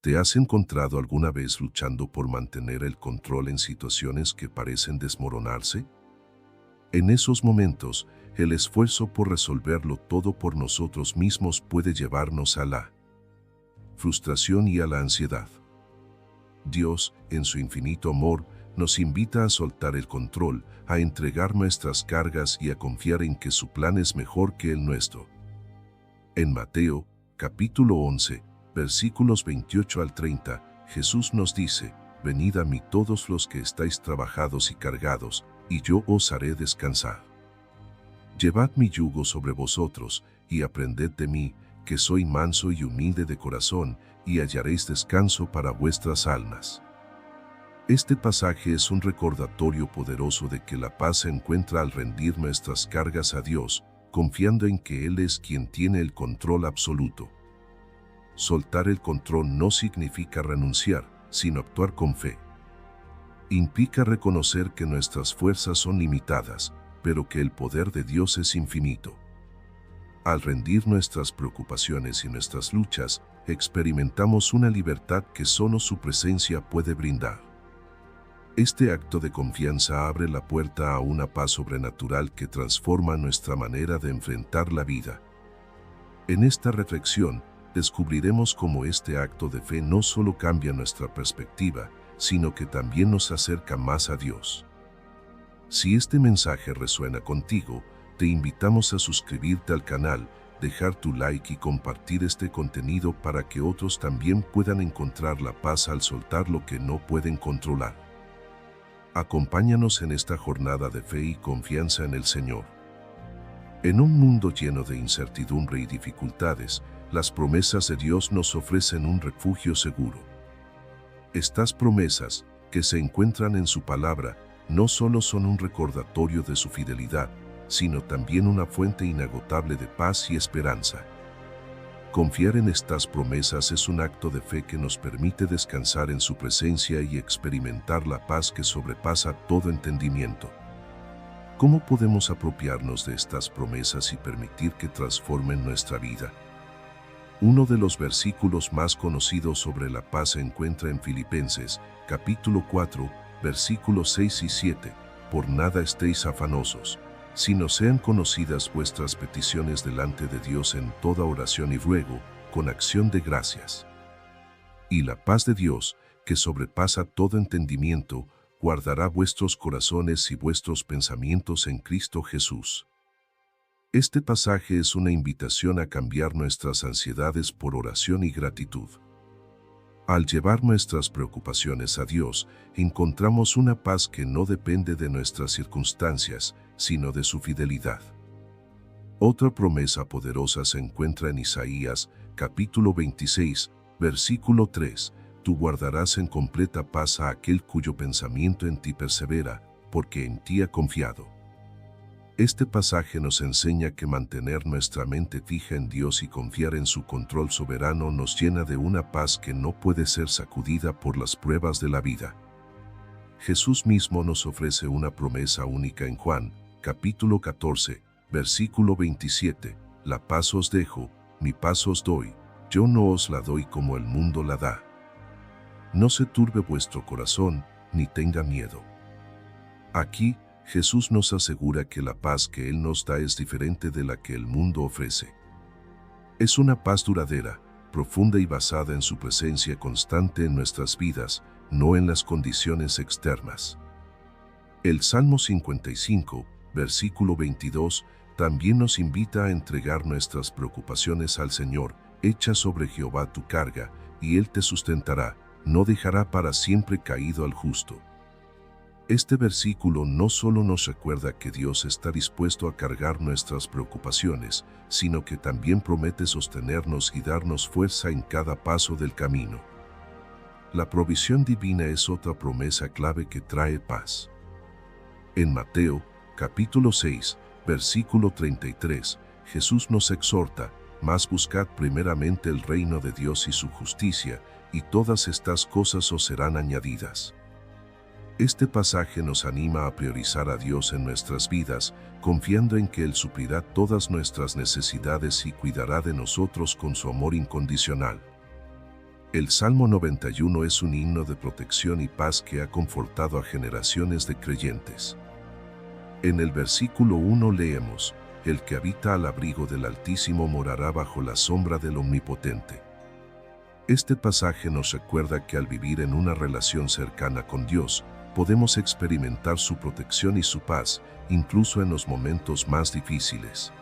¿Te has encontrado alguna vez luchando por mantener el control en situaciones que parecen desmoronarse? En esos momentos, el esfuerzo por resolverlo todo por nosotros mismos puede llevarnos a la frustración y a la ansiedad. Dios, en su infinito amor, nos invita a soltar el control, a entregar nuestras cargas y a confiar en que su plan es mejor que el nuestro. En Mateo, capítulo 11, versículos 28 al 30, Jesús nos dice: «Venid a mí todos los que estáis trabajados y cargados, y yo os haré descansar. Llevad mi yugo sobre vosotros, y aprended de mí, que soy manso y humilde de corazón, y hallaréis descanso para vuestras almas». Este pasaje es un recordatorio poderoso de que la paz se encuentra al rendir nuestras cargas a Dios, confiando en que Él es quien tiene el control absoluto. Soltar el control no significa renunciar, sino actuar con fe. Implica reconocer que nuestras fuerzas son limitadas, pero que el poder de Dios es infinito. Al rendir nuestras preocupaciones y nuestras luchas, experimentamos una libertad que solo su presencia puede brindar. Este acto de confianza abre la puerta a una paz sobrenatural que transforma nuestra manera de enfrentar la vida. En esta reflexión, descubriremos cómo este acto de fe no solo cambia nuestra perspectiva, sino que también nos acerca más a Dios. Si este mensaje resuena contigo, te invitamos a suscribirte al canal, dejar tu like y compartir este contenido para que otros también puedan encontrar la paz al soltar lo que no pueden controlar. Acompáñanos en esta jornada de fe y confianza en el Señor. En un mundo lleno de incertidumbre y dificultades, las promesas de Dios nos ofrecen un refugio seguro. Estas promesas, que se encuentran en su palabra, no solo son un recordatorio de su fidelidad, sino también una fuente inagotable de paz y esperanza. Confiar en estas promesas es un acto de fe que nos permite descansar en su presencia y experimentar la paz que sobrepasa todo entendimiento. ¿Cómo podemos apropiarnos de estas promesas y permitir que transformen nuestra vida? Uno de los versículos más conocidos sobre la paz se encuentra en Filipenses, capítulo 4, versículos 6 y 7. «Por nada estéis afanosos, sino sean conocidas vuestras peticiones delante de Dios en toda oración y ruego, con acción de gracias. Y la paz de Dios, que sobrepasa todo entendimiento, guardará vuestros corazones y vuestros pensamientos en Cristo Jesús». Este pasaje es una invitación a cambiar nuestras ansiedades por oración y gratitud. Al llevar nuestras preocupaciones a Dios, encontramos una paz que no depende de nuestras circunstancias, sino de su fidelidad. Otra promesa poderosa se encuentra en Isaías, capítulo 26, versículo 3. «Tú guardarás en completa paz a aquel cuyo pensamiento en ti persevera, porque en ti ha confiado». Este pasaje nos enseña que mantener nuestra mente fija en Dios y confiar en su control soberano nos llena de una paz que no puede ser sacudida por las pruebas de la vida. Jesús mismo nos ofrece una promesa única en Juan, capítulo 14, versículo 27. «La paz os dejo, mi paz os doy, yo no os la doy como el mundo la da. No se turbe vuestro corazón, ni tenga miedo». Aquí, Jesús nos asegura que la paz que Él nos da es diferente de la que el mundo ofrece. Es una paz duradera, profunda y basada en su presencia constante en nuestras vidas, no en las condiciones externas. El Salmo 55, versículo 22, también nos invita a entregar nuestras preocupaciones al Señor. «Echa sobre Jehová tu carga, y Él te sustentará, no dejará para siempre caído al justo». Este versículo no solo nos recuerda que Dios está dispuesto a cargar nuestras preocupaciones, sino que también promete sostenernos y darnos fuerza en cada paso del camino. La provisión divina es otra promesa clave que trae paz. En Mateo, capítulo 6, versículo 33, Jesús nos exhorta: «Mas buscad primeramente el reino de Dios y su justicia, y todas estas cosas os serán añadidas». Este pasaje nos anima a priorizar a Dios en nuestras vidas, confiando en que Él suplirá todas nuestras necesidades y cuidará de nosotros con su amor incondicional. El Salmo 91 es un himno de protección y paz que ha confortado a generaciones de creyentes. En el versículo 1 leemos: el que habita al abrigo del Altísimo morará bajo la sombra del Omnipotente. Este pasaje nos recuerda que al vivir en una relación cercana con Dios, podemos experimentar su protección y su paz, incluso en los momentos más difíciles.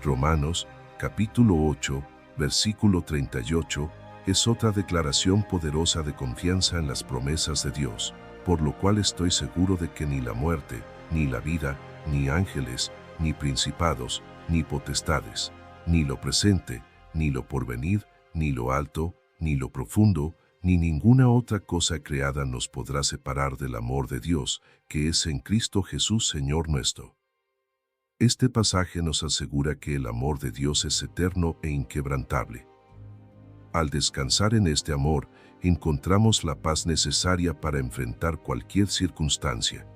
Romanos, capítulo 8, versículo 38, es otra declaración poderosa de confianza en las promesas de Dios, por lo cual estoy seguro de que ni la muerte, ni la vida, ni ángeles, ni principados, ni potestades, ni lo presente, ni lo porvenir, ni lo alto, ni lo profundo, ni ninguna otra cosa creada nos podrá separar del amor de Dios, que es en Cristo Jesús Señor nuestro. Este pasaje nos asegura que el amor de Dios es eterno e inquebrantable. Al descansar en este amor, encontramos la paz necesaria para enfrentar cualquier circunstancia.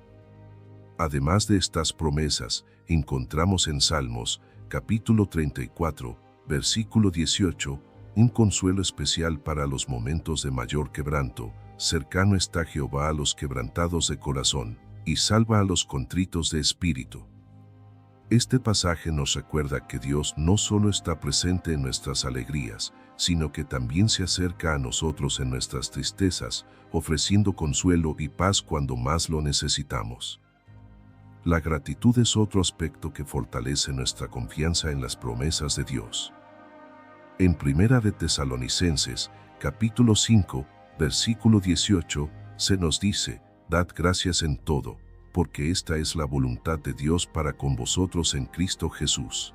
Además de estas promesas, encontramos en Salmos, capítulo 34, versículo 18, un consuelo especial para los momentos de mayor quebranto. Cercano está Jehová a los quebrantados de corazón, y salva a los contritos de espíritu. Este pasaje nos recuerda que Dios no solo está presente en nuestras alegrías, sino que también se acerca a nosotros en nuestras tristezas, ofreciendo consuelo y paz cuando más lo necesitamos. La gratitud es otro aspecto que fortalece nuestra confianza en las promesas de Dios. En Primera de Tesalonicenses, capítulo 5, versículo 18, se nos dice: dad gracias en todo, porque esta es la voluntad de Dios para con vosotros en Cristo Jesús.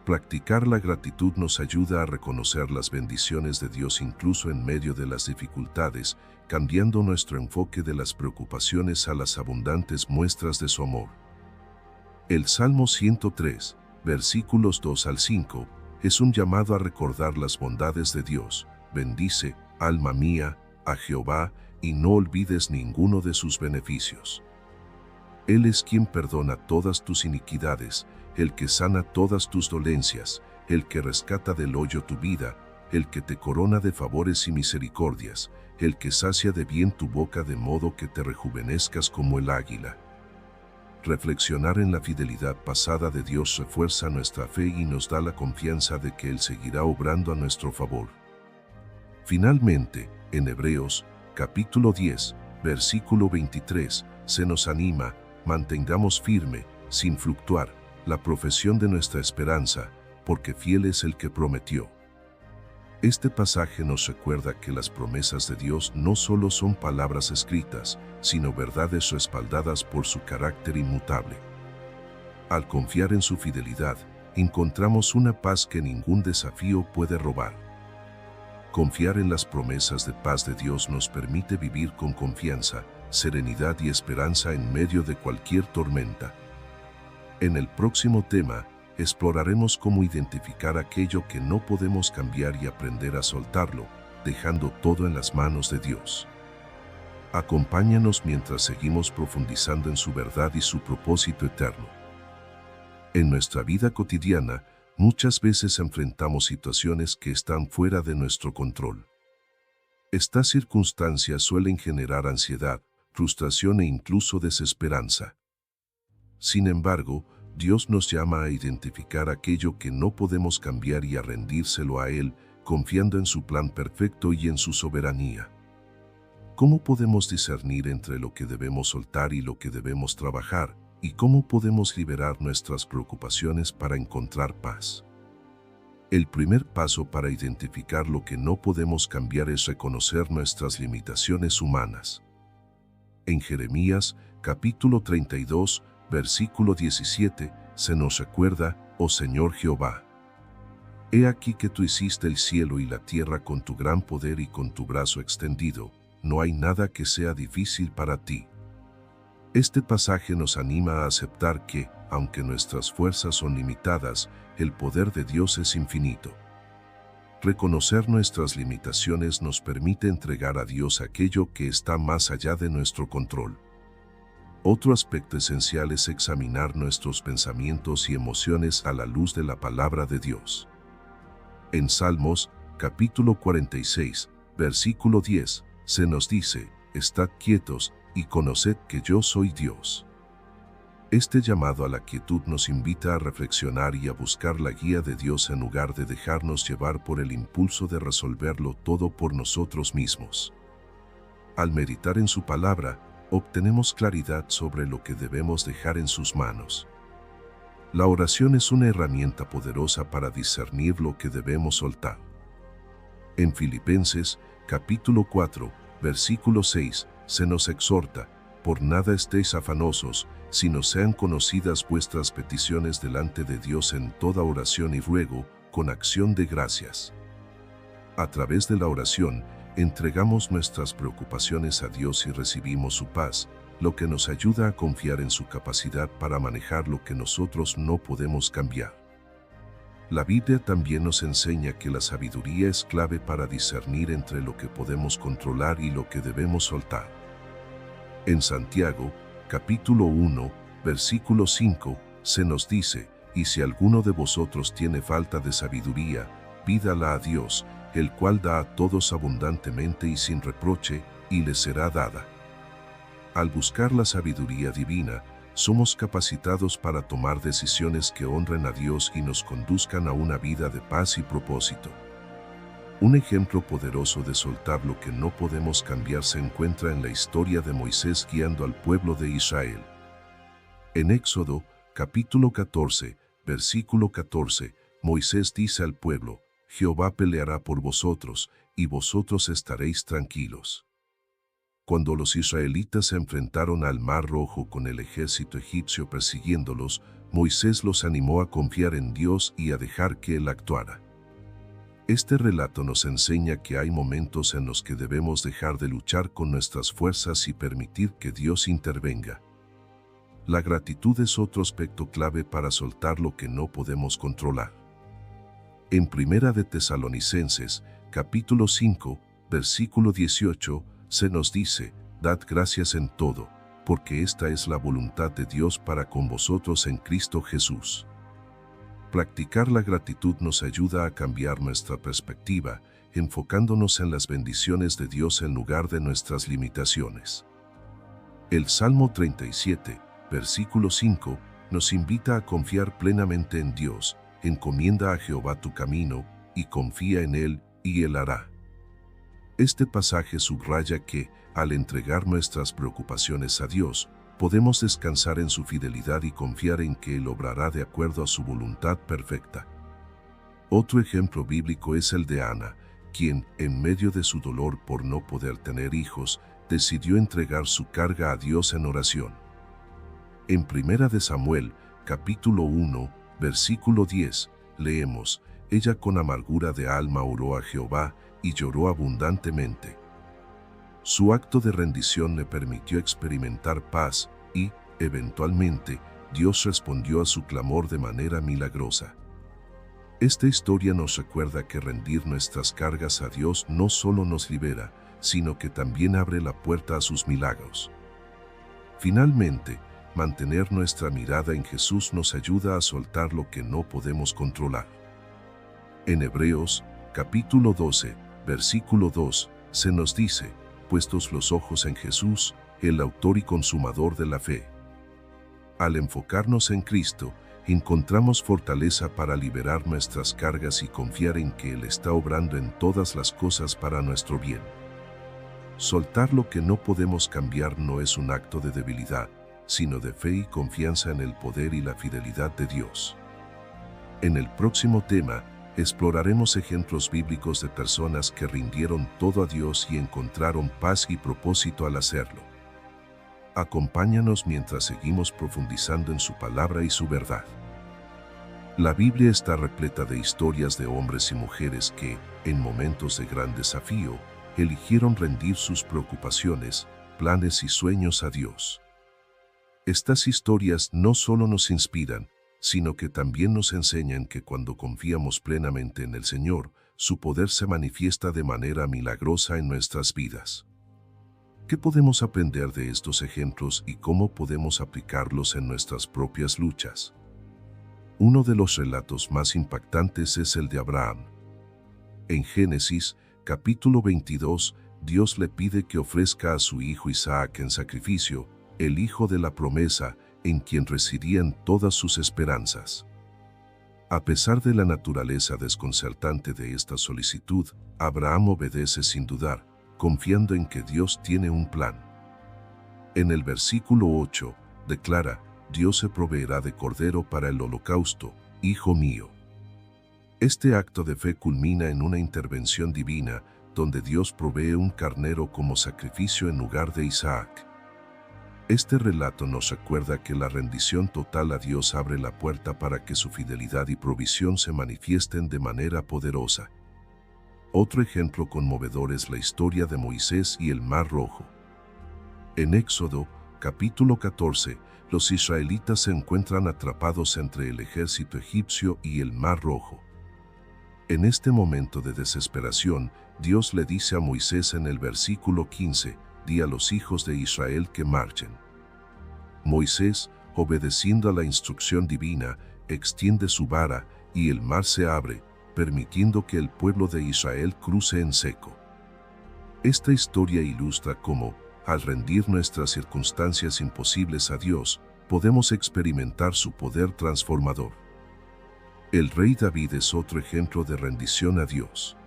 Practicar la gratitud nos ayuda a reconocer las bendiciones de Dios incluso en medio de las dificultades, cambiando nuestro enfoque de las preocupaciones a las abundantes muestras de su amor. El Salmo 103, versículos 2 al 5, es un llamado a recordar las bondades de Dios. Bendice, alma mía, a Jehová, y no olvides ninguno de sus beneficios. Él es quien perdona todas tus iniquidades, el que sana todas tus dolencias, el que rescata del hoyo tu vida, el que te corona de favores y misericordias, el que sacia de bien tu boca de modo que te rejuvenezcas como el águila. Reflexionar en la fidelidad pasada de Dios refuerza nuestra fe y nos da la confianza de que Él seguirá obrando a nuestro favor. Finalmente, en Hebreos, capítulo 10, versículo 23, se nos anima: mantengamos firme, sin fluctuar, la profesión de nuestra esperanza, porque fiel es el que prometió. Este pasaje nos recuerda que las promesas de Dios no solo son palabras escritas, sino verdades respaldadas por su carácter inmutable. Al confiar en su fidelidad, encontramos una paz que ningún desafío puede robar. Confiar en las promesas de paz de Dios nos permite vivir con confianza, serenidad y esperanza en medio de cualquier tormenta. En el próximo tema, exploraremos cómo identificar aquello que no podemos cambiar y aprender a soltarlo, dejando todo en las manos de Dios. Acompáñanos mientras seguimos profundizando en su verdad y su propósito eterno. En nuestra vida cotidiana, muchas veces enfrentamos situaciones que están fuera de nuestro control. Estas circunstancias suelen generar ansiedad, frustración e incluso desesperanza. Sin embargo, Dios nos llama a identificar aquello que no podemos cambiar y a rendírselo a Él, confiando en su plan perfecto y en su soberanía. ¿Cómo podemos discernir entre lo que debemos soltar y lo que debemos trabajar? ¿Y cómo podemos liberar nuestras preocupaciones para encontrar paz? El primer paso para identificar lo que no podemos cambiar es reconocer nuestras limitaciones humanas. En Jeremías, capítulo 32, versículo 17, se nos recuerda: oh Señor Jehová, he aquí que tú hiciste el cielo y la tierra con tu gran poder y con tu brazo extendido, no hay nada que sea difícil para ti. Este pasaje nos anima a aceptar que, aunque nuestras fuerzas son limitadas, el poder de Dios es infinito. Reconocer nuestras limitaciones nos permite entregar a Dios aquello que está más allá de nuestro control. Otro aspecto esencial es examinar nuestros pensamientos y emociones a la luz de la palabra de Dios. En Salmos, capítulo 46, versículo 10, se nos dice: «Estad quietos y conoced que yo soy Dios». Este llamado a la quietud nos invita a reflexionar y a buscar la guía de Dios en lugar de dejarnos llevar por el impulso de resolverlo todo por nosotros mismos. Al meditar en su palabra, obtenemos claridad sobre lo que debemos dejar en sus manos. La oración es una herramienta poderosa para discernir lo que debemos soltar. En Filipenses, capítulo 4, versículo 6, se nos exhorta: «Por nada estéis afanosos, sino sean conocidas vuestras peticiones delante de Dios en toda oración y ruego, con acción de gracias». A través de la oración, entregamos nuestras preocupaciones a Dios y recibimos su paz, lo que nos ayuda a confiar en su capacidad para manejar lo que nosotros no podemos cambiar. La Biblia también nos enseña que la sabiduría es clave para discernir entre lo que podemos controlar y lo que debemos soltar. En Santiago, capítulo 1, versículo 5, se nos dice: «Y si alguno de vosotros tiene falta de sabiduría, pídala a Dios, el cual da a todos abundantemente y sin reproche, y le será dada». Al buscar la sabiduría divina, somos capacitados para tomar decisiones que honren a Dios y nos conduzcan a una vida de paz y propósito. Un ejemplo poderoso de soltar lo que no podemos cambiar se encuentra en la historia de Moisés guiando al pueblo de Israel. En Éxodo, capítulo 14, versículo 14, Moisés dice al pueblo: «Jehová peleará por vosotros, y vosotros estaréis tranquilos». Cuando los israelitas se enfrentaron al Mar Rojo con el ejército egipcio persiguiéndolos, Moisés los animó a confiar en Dios y a dejar que Él actuara. Este relato nos enseña que hay momentos en los que debemos dejar de luchar con nuestras fuerzas y permitir que Dios intervenga. La gratitud es otro aspecto clave para soltar lo que no podemos controlar. En Primera de Tesalonicenses, capítulo 5, versículo 18, se nos dice: «Dad gracias en todo, porque esta es la voluntad de Dios para con vosotros en Cristo Jesús». Practicar la gratitud nos ayuda a cambiar nuestra perspectiva, enfocándonos en las bendiciones de Dios en lugar de nuestras limitaciones. El Salmo 37, versículo 5, nos invita a confiar plenamente en Dios: «Encomienda a Jehová tu camino, y confía en Él, y Él hará». Este pasaje subraya que, al entregar nuestras preocupaciones a Dios, podemos descansar en su fidelidad y confiar en que Él obrará de acuerdo a su voluntad perfecta. Otro ejemplo bíblico es el de Ana, quien, en medio de su dolor por no poder tener hijos, decidió entregar su carga a Dios en oración. En Primera de Samuel, capítulo 1, versículo 10, leemos: «Ella con amargura de alma oró a Jehová, y lloró abundantemente». Su acto de rendición le permitió experimentar paz y, eventualmente, Dios respondió a su clamor de manera milagrosa. Esta historia nos recuerda que rendir nuestras cargas a Dios no solo nos libera, sino que también abre la puerta a sus milagros. Finalmente, mantener nuestra mirada en Jesús nos ayuda a soltar lo que no podemos controlar. En Hebreos, capítulo 12, versículo 2, se nos dice: «Puestos los ojos en Jesús, el autor y consumador de la fe». Al enfocarnos en Cristo, encontramos fortaleza para liberar nuestras cargas y confiar en que Él está obrando en todas las cosas para nuestro bien. Soltar lo que no podemos cambiar no es un acto de debilidad, sino de fe y confianza en el poder y la fidelidad de Dios. En el próximo tema, exploraremos ejemplos bíblicos de personas que rindieron todo a Dios y encontraron paz y propósito al hacerlo. Acompáñanos mientras seguimos profundizando en su palabra y su verdad. La Biblia está repleta de historias de hombres y mujeres que, en momentos de gran desafío, eligieron rendir sus preocupaciones, planes y sueños a Dios. Estas historias no solo nos inspiran, sino que también nos enseñan que cuando confiamos plenamente en el Señor, su poder se manifiesta de manera milagrosa en nuestras vidas. ¿Qué podemos aprender de estos ejemplos y cómo podemos aplicarlos en nuestras propias luchas? Uno de los relatos más impactantes es el de Abraham. En Génesis, capítulo 22, Dios le pide que ofrezca a su hijo Isaac en sacrificio, el hijo de la promesa, en quien residían todas sus esperanzas. A pesar de la naturaleza desconcertante de esta solicitud, Abraham obedece sin dudar, confiando en que Dios tiene un plan. En el versículo 8, declara, Dios se proveerá de cordero para el holocausto, hijo mío. Este acto de fe culmina en una intervención divina, donde Dios provee un carnero como sacrificio en lugar de Isaac. Este relato nos recuerda que la rendición total a Dios abre la puerta para que su fidelidad y provisión se manifiesten de manera poderosa. Otro ejemplo conmovedor es la historia de Moisés y el Mar Rojo. En Éxodo, capítulo 14, los israelitas se encuentran atrapados entre el ejército egipcio y el Mar Rojo. En este momento de desesperación, Dios le dice a Moisés en el versículo 15, «Di a los hijos de Israel que marchen». Moisés, obedeciendo a la instrucción divina, extiende su vara y el mar se abre, permitiendo que el pueblo de Israel cruce en seco. Esta historia ilustra cómo, al rendir nuestras circunstancias imposibles a Dios, podemos experimentar su poder transformador. El rey David es otro ejemplo de rendición a Dios.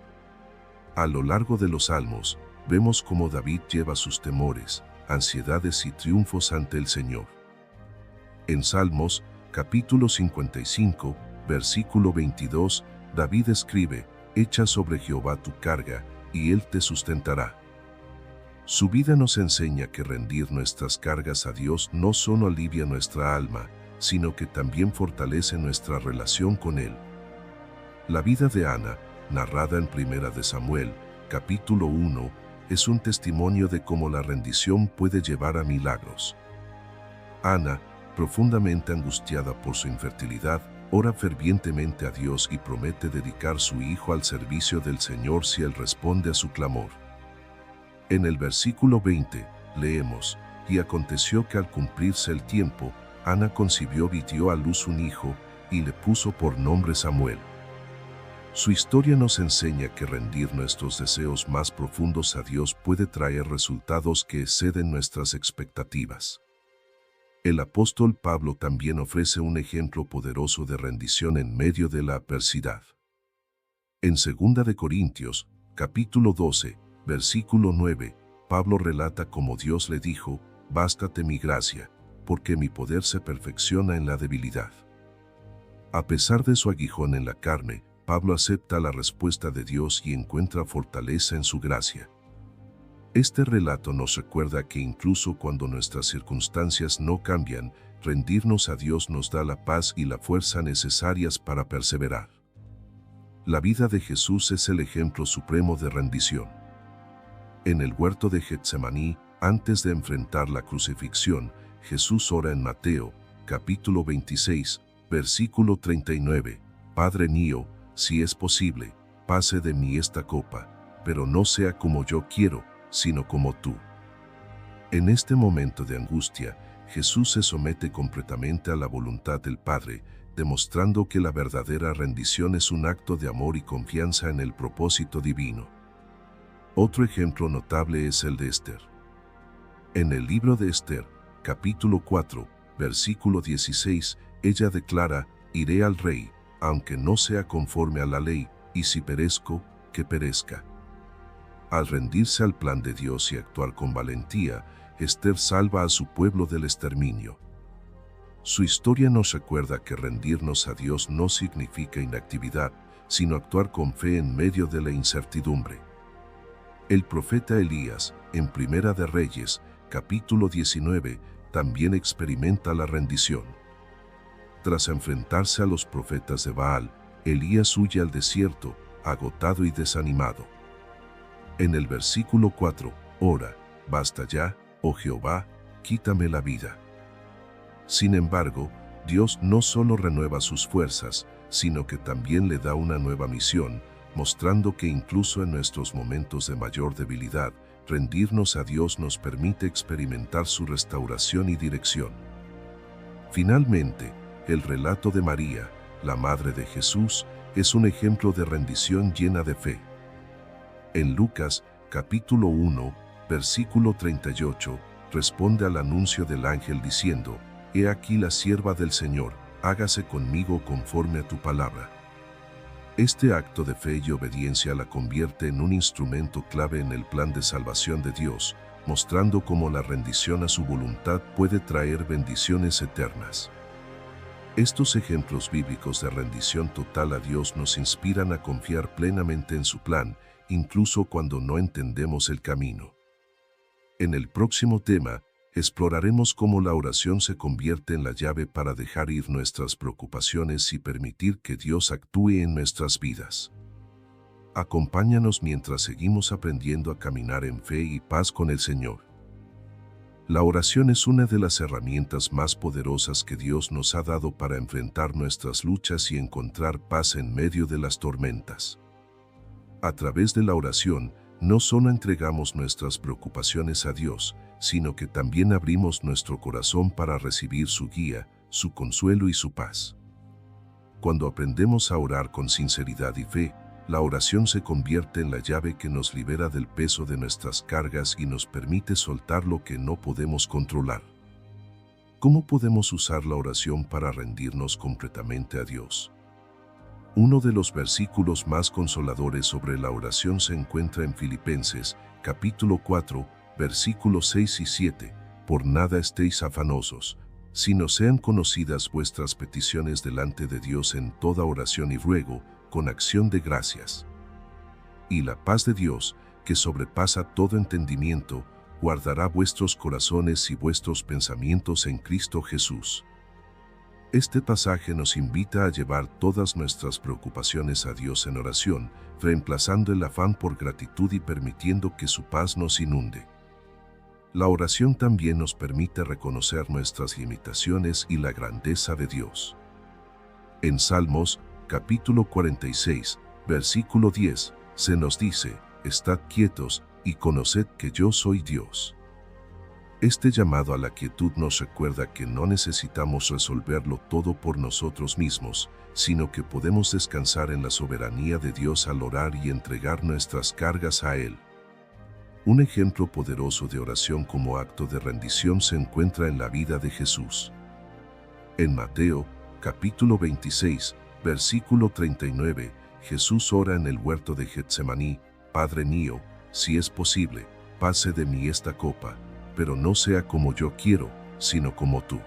A lo largo de los Salmos, vemos cómo David lleva sus temores, ansiedades y triunfos ante el Señor. En Salmos, capítulo 55, versículo 22, David escribe, «Echa sobre Jehová tu carga, y Él te sustentará». Su vida nos enseña que rendir nuestras cargas a Dios no solo alivia nuestra alma, sino que también fortalece nuestra relación con Él. La vida de Ana, narrada en Primera de Samuel, capítulo 1, es un testimonio de cómo la rendición puede llevar a milagros. Ana, profundamente angustiada por su infertilidad, ora fervientemente a Dios y promete dedicar su hijo al servicio del Señor si Él responde a su clamor. En el versículo 20, leemos, «Y aconteció que al cumplirse el tiempo, Ana concibió y dio a luz un hijo, y le puso por nombre Samuel». Su historia nos enseña que rendir nuestros deseos más profundos a Dios puede traer resultados que exceden nuestras expectativas. El apóstol Pablo también ofrece un ejemplo poderoso de rendición en medio de la adversidad. En 2 de Corintios, capítulo 12, versículo 9, Pablo relata cómo Dios le dijo, «Bástate mi gracia, porque mi poder se perfecciona en la debilidad». A pesar de su aguijón en la carne, Pablo acepta la respuesta de Dios y encuentra fortaleza en su gracia. Este relato nos recuerda que incluso cuando nuestras circunstancias no cambian, rendirnos a Dios nos da la paz y la fuerza necesarias para perseverar. La vida de Jesús es el ejemplo supremo de rendición. En el huerto de Getsemaní, antes de enfrentar la crucifixión, Jesús ora en Mateo, capítulo 26, versículo 39, «Padre mío, si es posible, pase de mí esta copa, pero no sea como yo quiero, sino como tú». En este momento de angustia, Jesús se somete completamente a la voluntad del Padre, demostrando que la verdadera rendición es un acto de amor y confianza en el propósito divino. Otro ejemplo notable es el de Esther. En el libro de Esther, capítulo 4, versículo 16, ella declara, «Iré al rey, aunque no sea conforme a la ley, y si perezco, que perezca». Al rendirse al plan de Dios y actuar con valentía, Esther salva a su pueblo del exterminio. Su historia nos recuerda que rendirnos a Dios no significa inactividad, sino actuar con fe en medio de la incertidumbre. El profeta Elías, en Primera de Reyes, capítulo 19, también experimenta la rendición. Tras enfrentarse a los profetas de Baal, Elías huye al desierto, agotado y desanimado. En el versículo 4, ora, «Basta ya, oh Jehová, quítame la vida». Sin embargo, Dios no solo renueva sus fuerzas, sino que también le da una nueva misión, mostrando que incluso en nuestros momentos de mayor debilidad, rendirnos a Dios nos permite experimentar su restauración y dirección. Finalmente, el relato de María, la Madre de Jesús, es un ejemplo de rendición llena de fe. En Lucas, capítulo 1, versículo 38, responde al anuncio del ángel diciendo: «He aquí la sierva del Señor, hágase conmigo conforme a tu palabra». Este acto de fe y obediencia la convierte en un instrumento clave en el plan de salvación de Dios, mostrando cómo la rendición a su voluntad puede traer bendiciones eternas. Estos ejemplos bíblicos de rendición total a Dios nos inspiran a confiar plenamente en su plan, incluso cuando no entendemos el camino. En el próximo tema, exploraremos cómo la oración se convierte en la llave para dejar ir nuestras preocupaciones y permitir que Dios actúe en nuestras vidas. Acompáñanos mientras seguimos aprendiendo a caminar en fe y paz con el Señor. La oración es una de las herramientas más poderosas que Dios nos ha dado para enfrentar nuestras luchas y encontrar paz en medio de las tormentas. A través de la oración, no solo entregamos nuestras preocupaciones a Dios, sino que también abrimos nuestro corazón para recibir su guía, su consuelo y su paz. Cuando aprendemos a orar con sinceridad y fe, la oración se convierte en la llave que nos libera del peso de nuestras cargas y nos permite soltar lo que no podemos controlar. ¿Cómo podemos usar la oración para rendirnos completamente a Dios? Uno de los versículos más consoladores sobre la oración se encuentra en Filipenses, capítulo 4, versículos 6 y 7. «Por nada estéis afanosos, sino sean conocidas vuestras peticiones delante de Dios en toda oración y ruego, con acción de gracias. Y la paz de Dios, que sobrepasa todo entendimiento, guardará vuestros corazones y vuestros pensamientos en Cristo Jesús». Este pasaje nos invita a llevar todas nuestras preocupaciones a Dios en oración, reemplazando el afán por gratitud y permitiendo que su paz nos inunde. La oración también nos permite reconocer nuestras limitaciones y la grandeza de Dios. En Salmos, capítulo 46, versículo 10, se nos dice: «Estad quietos y conoced que yo soy Dios». Este llamado a la quietud nos recuerda que no necesitamos resolverlo todo por nosotros mismos, sino que podemos descansar en la soberanía de Dios al orar y entregar nuestras cargas a Él. Un ejemplo poderoso de oración como acto de rendición se encuentra en la vida de Jesús. En Mateo, capítulo 26, versículo 39, Jesús ora en el huerto de Getsemaní: «Padre mío, si es posible, pase de mí esta copa, pero no sea como yo quiero, sino como tú».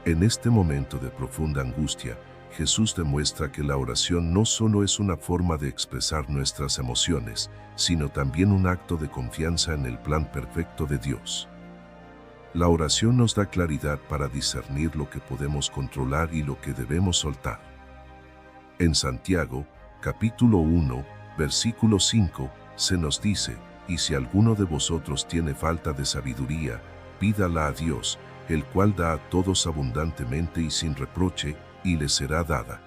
En este momento de profunda angustia, Jesús demuestra que la oración no solo es una forma de expresar nuestras emociones, sino también un acto de confianza en el plan perfecto de Dios. La oración nos da claridad para discernir lo que podemos controlar y lo que debemos soltar. En Santiago, capítulo 1, versículo 5, se nos dice: «Y si alguno de vosotros tiene falta de sabiduría, pídala a Dios, el cual da a todos abundantemente y sin reproche, y le será dada».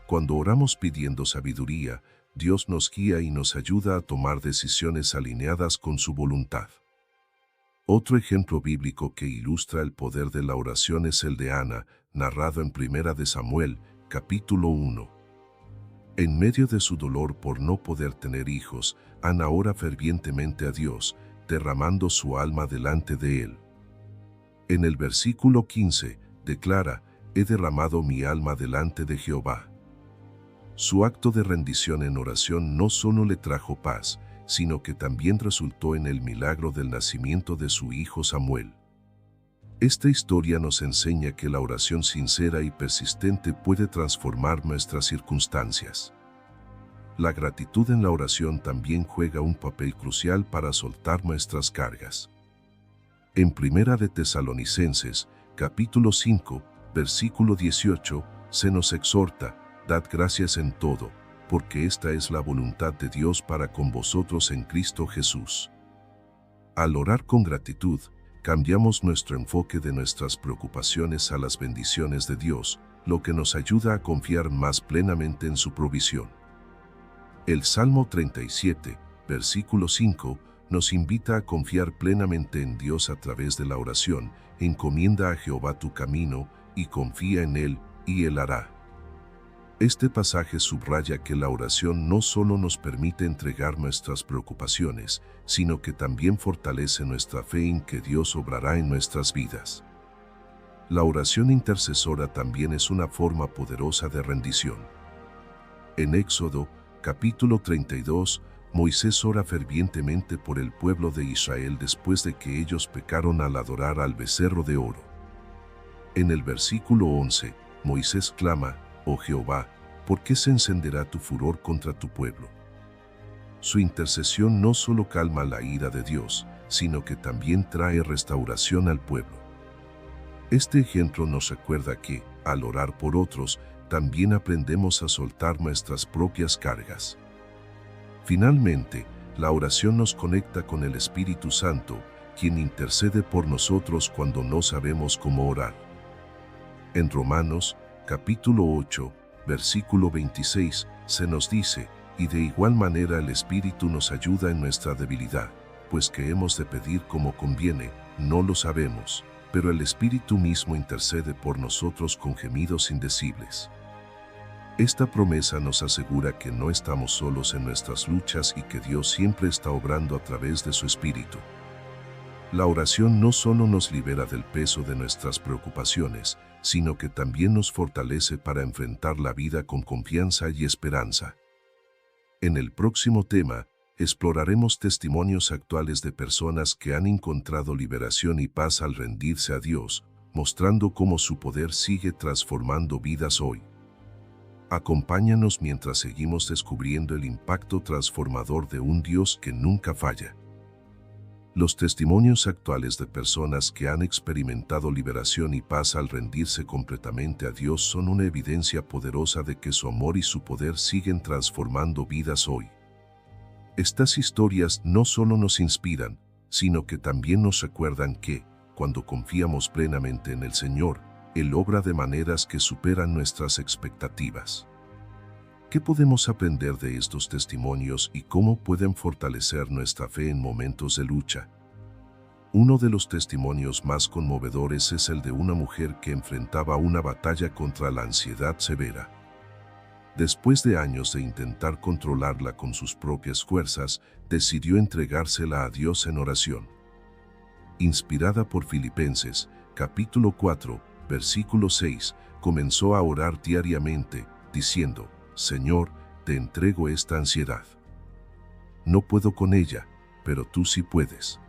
Cuando oramos pidiendo sabiduría, Dios nos guía y nos ayuda a tomar decisiones alineadas con su voluntad. Otro ejemplo bíblico que ilustra el poder de la oración es el de Ana, narrado en 1 de Samuel, capítulo 1. En medio de su dolor por no poder tener hijos, Ana ora fervientemente a Dios, derramando su alma delante de Él. En el versículo 15, declara: «He derramado mi alma delante de Jehová». Su acto de rendición en oración no solo le trajo paz, sino que también resultó en el milagro del nacimiento de su hijo Samuel. Esta historia nos enseña que la oración sincera y persistente puede transformar nuestras circunstancias. La gratitud en la oración también juega un papel crucial para soltar nuestras cargas. En 1 de Tesalonicenses, capítulo 5, versículo 18, se nos exhorta: «Dad gracias en todo, porque esta es la voluntad de Dios para con vosotros en Cristo Jesús». Al orar con gratitud, cambiamos nuestro enfoque de nuestras preocupaciones a las bendiciones de Dios, lo que nos ayuda a confiar más plenamente en su provisión. El Salmo 37, versículo 5, nos invita a confiar plenamente en Dios a través de la oración: «Encomienda a Jehová tu camino, y confía en Él, y Él hará». Este pasaje subraya que la oración no solo nos permite entregar nuestras preocupaciones, sino que también fortalece nuestra fe en que Dios obrará en nuestras vidas. La oración intercesora también es una forma poderosa de rendición. En Éxodo, capítulo 32, Moisés ora fervientemente por el pueblo de Israel después de que ellos pecaron al adorar al becerro de oro. En el versículo 11, Moisés clama: «Oh Jehová, ¿por qué se encenderá tu furor contra tu pueblo?». Su intercesión no solo calma la ira de Dios, sino que también trae restauración al pueblo. Este ejemplo nos recuerda que, al orar por otros, también aprendemos a soltar nuestras propias cargas. Finalmente, la oración nos conecta con el Espíritu Santo, quien intercede por nosotros cuando no sabemos cómo orar. En Romanos, capítulo 8, versículo 26, se nos dice: «Y de igual manera el Espíritu nos ayuda en nuestra debilidad, pues que hemos de pedir como conviene, no lo sabemos, pero el Espíritu mismo intercede por nosotros con gemidos indecibles». Esta promesa nos asegura que no estamos solos en nuestras luchas y que Dios siempre está obrando a través de su Espíritu. La oración no solo nos libera del peso de nuestras preocupaciones, sino que también nos fortalece para enfrentar la vida con confianza y esperanza. En el próximo tema, exploraremos testimonios actuales de personas que han encontrado liberación y paz al rendirse a Dios, mostrando cómo su poder sigue transformando vidas hoy. Acompáñanos mientras seguimos descubriendo el impacto transformador de un Dios que nunca falla. Los testimonios actuales de personas que han experimentado liberación y paz al rendirse completamente a Dios son una evidencia poderosa de que su amor y su poder siguen transformando vidas hoy. Estas historias no solo nos inspiran, sino que también nos recuerdan que, cuando confiamos plenamente en el Señor, Él obra de maneras que superan nuestras expectativas. ¿Qué podemos aprender de estos testimonios y cómo pueden fortalecer nuestra fe en momentos de lucha? Uno de los testimonios más conmovedores es el de una mujer que enfrentaba una batalla contra la ansiedad severa. Después de años de intentar controlarla con sus propias fuerzas, decidió entregársela a Dios en oración. Inspirada por Filipenses, capítulo 4, versículo 6, comenzó a orar diariamente, diciendo: «Señor, te entrego esta ansiedad. No puedo con ella, pero tú sí puedes».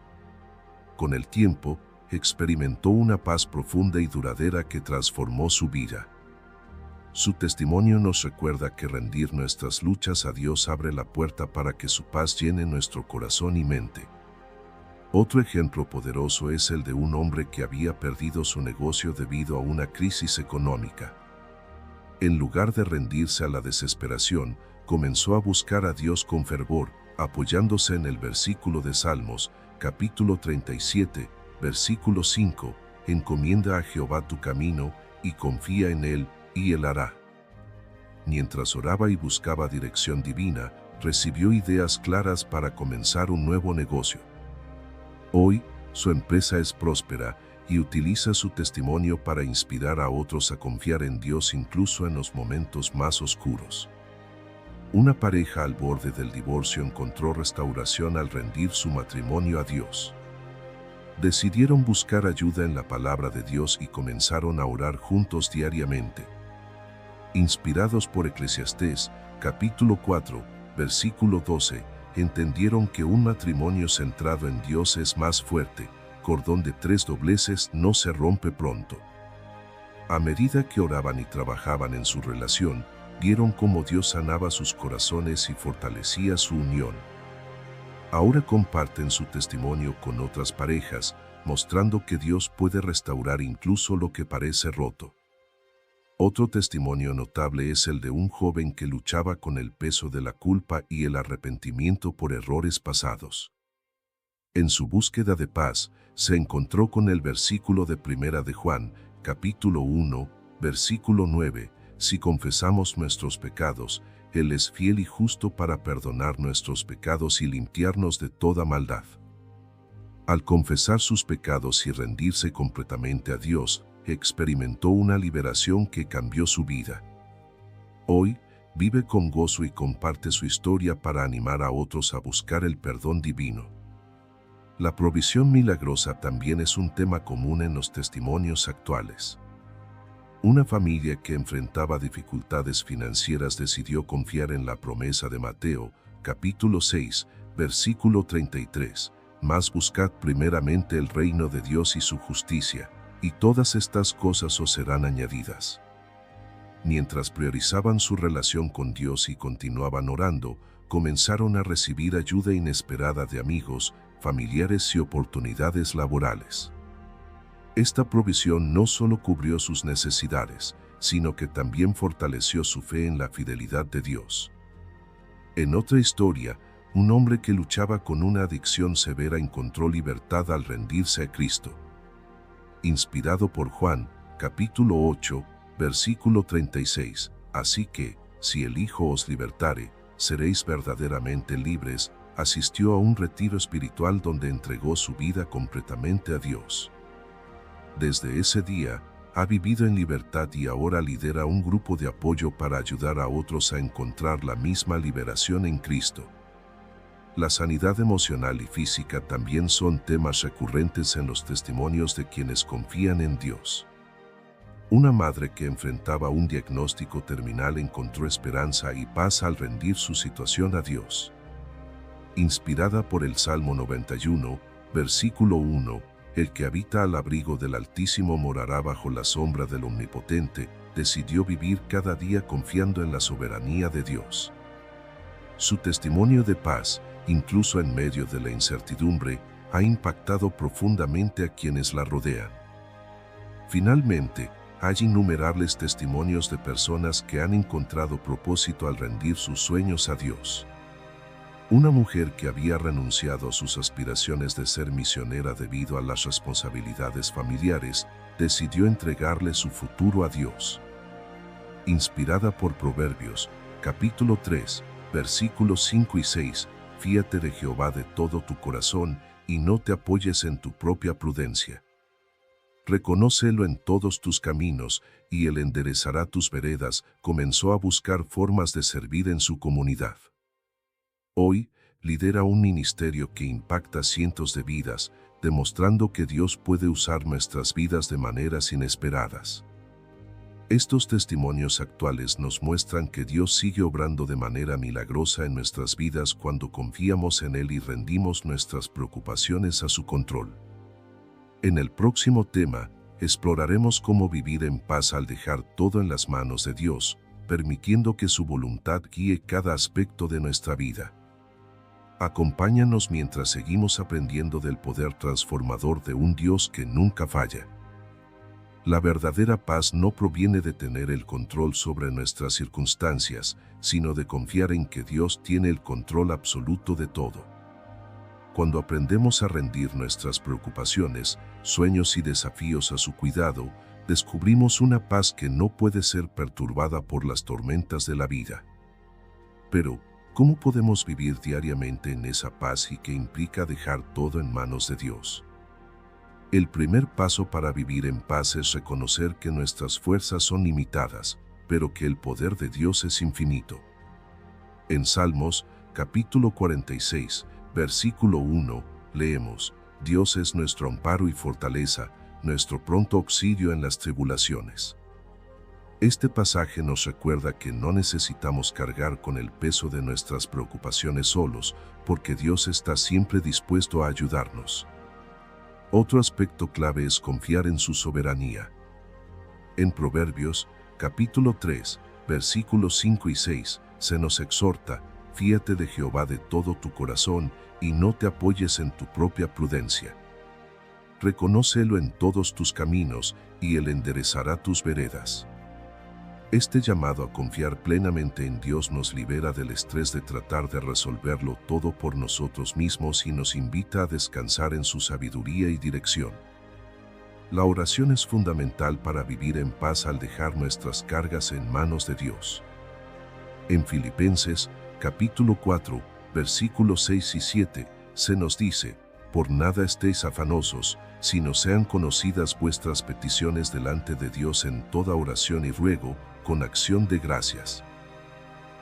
Con el tiempo, experimentó una paz profunda y duradera que transformó su vida. Su testimonio nos recuerda que rendir nuestras luchas a Dios abre la puerta para que su paz llene nuestro corazón y mente. Otro ejemplo poderoso es el de un hombre que había perdido su negocio debido a una crisis económica. En lugar de rendirse a la desesperación, comenzó a buscar a Dios con fervor, apoyándose en el versículo de Salmos, capítulo 37, versículo 5, «Encomienda a Jehová tu camino, y confía en Él, y Él hará». Mientras oraba y buscaba dirección divina, recibió ideas claras para comenzar un nuevo negocio. Hoy, su empresa es próspera y utiliza su testimonio para inspirar a otros a confiar en Dios incluso en los momentos más oscuros. Una pareja al borde del divorcio encontró restauración al rendir su matrimonio a Dios. Decidieron buscar ayuda en la palabra de Dios y comenzaron a orar juntos diariamente. Inspirados por Eclesiastés, capítulo 4, versículo 12, entendieron que un matrimonio centrado en Dios es más fuerte. Cordón de 3 dobleces no se rompe pronto. A medida que oraban y trabajaban en su relación, vieron cómo Dios sanaba sus corazones y fortalecía su unión. Ahora comparten su testimonio con otras parejas, mostrando que Dios puede restaurar incluso lo que parece roto. Otro testimonio notable es el de un joven que luchaba con el peso de la culpa y el arrepentimiento por errores pasados. En su búsqueda de paz, se encontró con el versículo de Primera de Juan, capítulo 1, versículo 9, «Si confesamos nuestros pecados, Él es fiel y justo para perdonar nuestros pecados y limpiarnos de toda maldad». Al confesar sus pecados y rendirse completamente a Dios, experimentó una liberación que cambió su vida. Hoy, vive con gozo y comparte su historia para animar a otros a buscar el perdón divino. La provisión milagrosa también es un tema común en los testimonios actuales. Una familia que enfrentaba dificultades financieras decidió confiar en la promesa de Mateo, capítulo 6, versículo 33. Mas buscad primeramente el reino de Dios y su justicia, y todas estas cosas os serán añadidas. Mientras priorizaban su relación con Dios y continuaban orando, comenzaron a recibir ayuda inesperada de amigos, familiares y oportunidades laborales. Esta provisión no solo cubrió sus necesidades, sino que también fortaleció su fe en la fidelidad de Dios. En otra historia, un hombre que luchaba con una adicción severa encontró libertad al rendirse a Cristo. Inspirado por Juan, capítulo 8, versículo 36, así que, si el Hijo os libertare, seréis verdaderamente libres, asistió a un retiro espiritual donde entregó su vida completamente a Dios. Desde ese día, ha vivido en libertad y ahora lidera un grupo de apoyo para ayudar a otros a encontrar la misma liberación en Cristo. La sanidad emocional y física también son temas recurrentes en los testimonios de quienes confían en Dios. Una madre que enfrentaba un diagnóstico terminal encontró esperanza y paz al rendir su situación a Dios. Inspirada por el Salmo 91, versículo 1, el que habita al abrigo del Altísimo morará bajo la sombra del Omnipotente, decidió vivir cada día confiando en la soberanía de Dios. Su testimonio de paz, incluso en medio de la incertidumbre, ha impactado profundamente a quienes la rodean. Finalmente, hay innumerables testimonios de personas que han encontrado propósito al rendir sus sueños a Dios. Una mujer que había renunciado a sus aspiraciones de ser misionera debido a las responsabilidades familiares, decidió entregarle su futuro a Dios. Inspirada por Proverbios, capítulo 3, versículos 5 y 6, fíate de Jehová de todo tu corazón y no te apoyes en tu propia prudencia. Reconócelo en todos tus caminos y Él enderezará tus veredas. Comenzó a buscar formas de servir en su comunidad. Hoy, lidera un ministerio que impacta cientos de vidas, demostrando que Dios puede usar nuestras vidas de maneras inesperadas. Estos testimonios actuales nos muestran que Dios sigue obrando de manera milagrosa en nuestras vidas cuando confiamos en Él y rendimos nuestras preocupaciones a su control. En el próximo tema, exploraremos cómo vivir en paz al dejar todo en las manos de Dios, permitiendo que su voluntad guíe cada aspecto de nuestra vida. Acompáñanos mientras seguimos aprendiendo del poder transformador de un Dios que nunca falla. La verdadera paz no proviene de tener el control sobre nuestras circunstancias, sino de confiar en que Dios tiene el control absoluto de todo. Cuando aprendemos a rendir nuestras preocupaciones, sueños y desafíos a su cuidado, descubrimos una paz que no puede ser perturbada por las tormentas de la vida. Pero, ¿cómo podemos vivir diariamente en esa paz y que implica dejar todo en manos de Dios? El primer paso para vivir en paz es reconocer que nuestras fuerzas son limitadas, pero que el poder de Dios es infinito. En Salmos, capítulo 46, versículo 1, leemos: Dios es nuestro amparo y fortaleza, nuestro pronto auxilio en las tribulaciones. Este pasaje nos recuerda que no necesitamos cargar con el peso de nuestras preocupaciones solos, porque Dios está siempre dispuesto a ayudarnos. Otro aspecto clave es confiar en su soberanía. En Proverbios, capítulo 3, versículos 5 y 6, se nos exhorta: fíate de Jehová de todo tu corazón y no te apoyes en tu propia prudencia. Reconócelo en todos tus caminos y Él enderezará tus veredas. Este llamado a confiar plenamente en Dios nos libera del estrés de tratar de resolverlo todo por nosotros mismos y nos invita a descansar en su sabiduría y dirección. La oración es fundamental para vivir en paz al dejar nuestras cargas en manos de Dios. En Filipenses, capítulo 4, versículos 6 y 7, se nos dice: por nada estéis afanosos, sino sean conocidas vuestras peticiones delante de Dios en toda oración y ruego, con acción de gracias.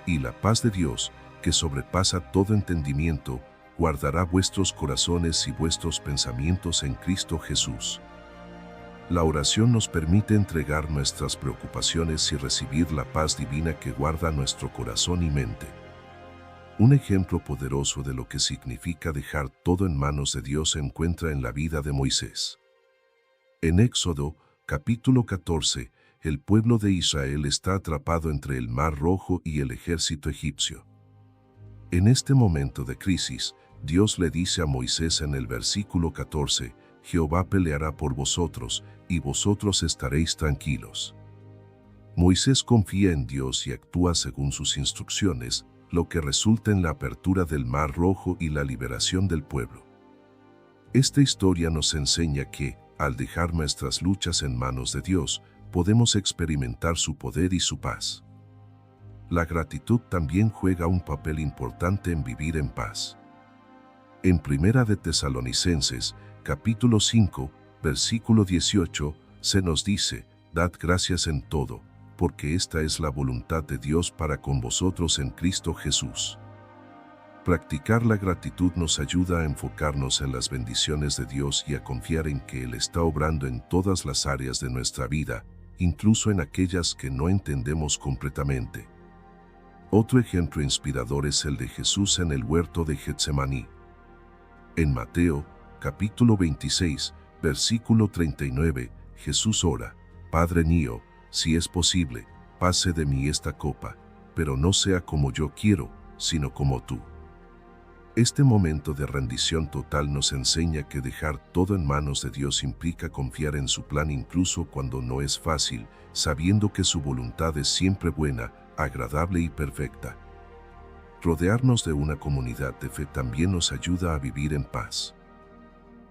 y la paz de Dios, que sobrepasa todo entendimiento, guardará vuestros corazones y vuestros pensamientos en Cristo Jesús. La oración nos permite entregar nuestras preocupaciones y recibir la paz divina que guarda nuestro corazón y mente. Un ejemplo poderoso de lo que significa dejar todo en manos de Dios se encuentra en la vida de Moisés. En Éxodo, capítulo 14, el pueblo de Israel está atrapado entre el Mar Rojo y el ejército egipcio. En este momento de crisis, Dios le dice a Moisés en el versículo 14, Jehová peleará por vosotros, y vosotros estaréis tranquilos. Moisés confía en Dios y actúa según sus instrucciones, lo que resulta en la apertura del Mar Rojo y la liberación del pueblo. Esta historia nos enseña que, al dejar nuestras luchas en manos de Dios, podemos experimentar su poder y su paz. La gratitud también juega un papel importante en vivir en paz. En Primera de Tesalonicenses, capítulo 5, versículo 18, se nos dice, dad gracias en todo, porque esta es la voluntad de Dios para con vosotros en Cristo Jesús. Practicar la gratitud nos ayuda a enfocarnos en las bendiciones de Dios y a confiar en que Él está obrando en todas las áreas de nuestra vida, incluso en aquellas que no entendemos completamente. Otro ejemplo inspirador es el de Jesús en el huerto de Getsemaní. En Mateo, capítulo 26, versículo 39, Jesús ora, Padre mío, si es posible, pase de mí esta copa, pero no sea como yo quiero, sino como tú. Este momento de rendición total nos enseña que dejar todo en manos de Dios implica confiar en su plan incluso cuando no es fácil, sabiendo que su voluntad es siempre buena, agradable y perfecta. Rodearnos de una comunidad de fe también nos ayuda a vivir en paz.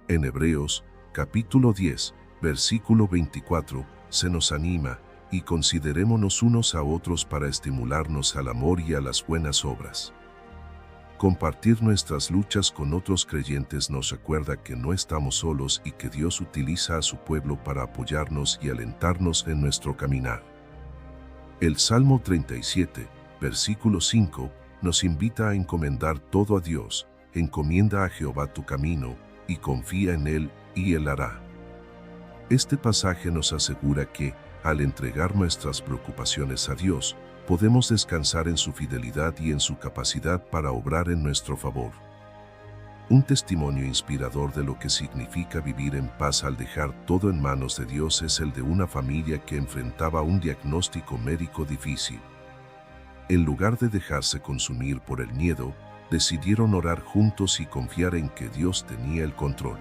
En Hebreos, capítulo 10, versículo 24, se nos anima, y considerémonos unos a otros para estimularnos al amor y a las buenas obras. Compartir nuestras luchas con otros creyentes nos recuerda que no estamos solos y que Dios utiliza a su pueblo para apoyarnos y alentarnos en nuestro caminar. El Salmo 37, versículo 5, nos invita a encomendar todo a Dios, encomienda a Jehová tu camino, y confía en Él, y Él hará. Este pasaje nos asegura que, al entregar nuestras preocupaciones a Dios, podemos descansar en su fidelidad y en su capacidad para obrar en nuestro favor. Un testimonio inspirador de lo que significa vivir en paz al dejar todo en manos de Dios es el de una familia que enfrentaba un diagnóstico médico difícil. En lugar de dejarse consumir por el miedo, decidieron orar juntos y confiar en que Dios tenía el control.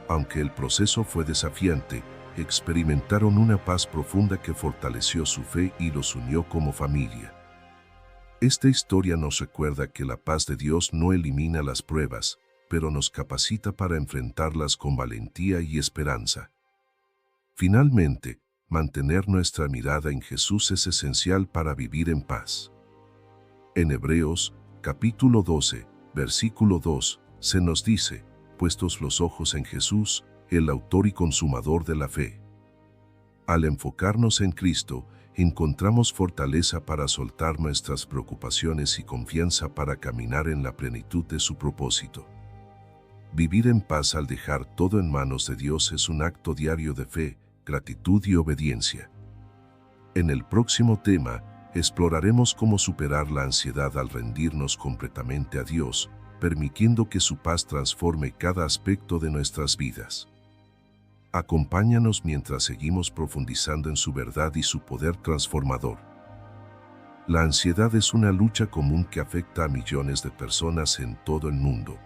Aunque el proceso fue desafiante, experimentaron una paz profunda que fortaleció su fe y los unió como familia. Esta historia nos recuerda que la paz de Dios no elimina las pruebas, pero nos capacita para enfrentarlas con valentía y esperanza. Finalmente, mantener nuestra mirada en Jesús es esencial para vivir en paz. En Hebreos, capítulo 12, versículo 2, se nos dice, puestos los ojos en Jesús, el autor y consumador de la fe. Al enfocarnos en Cristo, encontramos fortaleza para soltar nuestras preocupaciones y confianza para caminar en la plenitud de su propósito. Vivir en paz al dejar todo en manos de Dios es un acto diario de fe, gratitud y obediencia. En el próximo tema, exploraremos cómo superar la ansiedad al rendirnos completamente a Dios, permitiendo que su paz transforme cada aspecto de nuestras vidas. Acompáñanos mientras seguimos profundizando en su verdad y su poder transformador. La ansiedad es una lucha común que afecta a millones de personas en todo el mundo.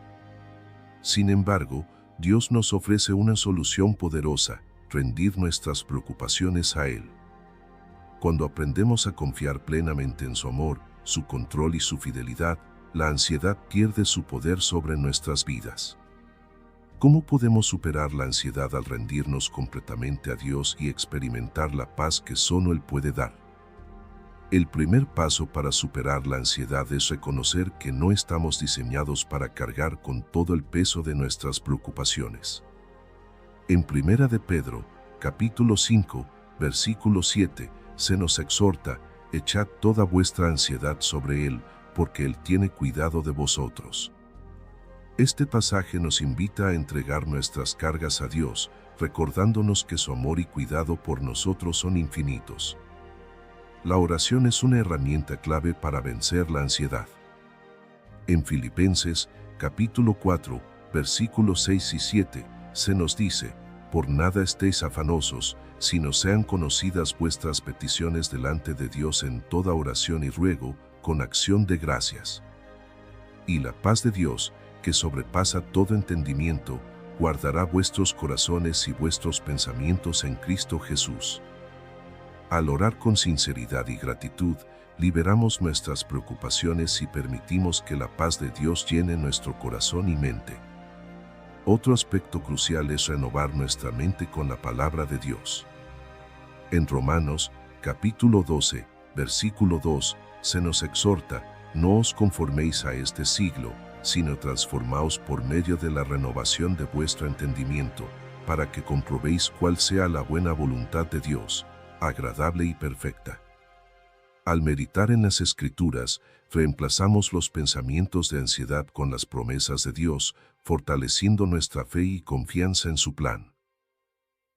Sin embargo, Dios nos ofrece una solución poderosa: rendir nuestras preocupaciones a Él. Cuando aprendemos a confiar plenamente en su amor, su control y su fidelidad, la ansiedad pierde su poder sobre nuestras vidas. ¿Cómo podemos superar la ansiedad al rendirnos completamente a Dios y experimentar la paz que solo Él puede dar? El primer paso para superar la ansiedad es reconocer que no estamos diseñados para cargar con todo el peso de nuestras preocupaciones. En Primera de Pedro, capítulo 5, versículo 7, se nos exhorta: echad toda vuestra ansiedad sobre Él, porque Él tiene cuidado de vosotros. Este pasaje nos invita a entregar nuestras cargas a Dios, recordándonos que su amor y cuidado por nosotros son infinitos. La oración es una herramienta clave para vencer la ansiedad. En Filipenses, capítulo 4, versículos 6 y 7, se nos dice: por nada estéis afanosos, sino sean conocidas vuestras peticiones delante de Dios en toda oración y ruego, con acción de gracias. Y la paz de Dios, que sobrepasa todo entendimiento, guardará vuestros corazones y vuestros pensamientos en Cristo Jesús. Al orar con sinceridad y gratitud, liberamos nuestras preocupaciones y permitimos que la paz de Dios llene nuestro corazón y mente. Otro aspecto crucial es renovar nuestra mente con la palabra de Dios. En Romanos, capítulo 12, versículo 2, se nos exhorta: no os conforméis a este siglo, sino transformaos por medio de la renovación de vuestro entendimiento, para que comprobéis cuál sea la buena voluntad de Dios, agradable y perfecta. Al meditar en las Escrituras, reemplazamos los pensamientos de ansiedad con las promesas de Dios, fortaleciendo nuestra fe y confianza en su plan.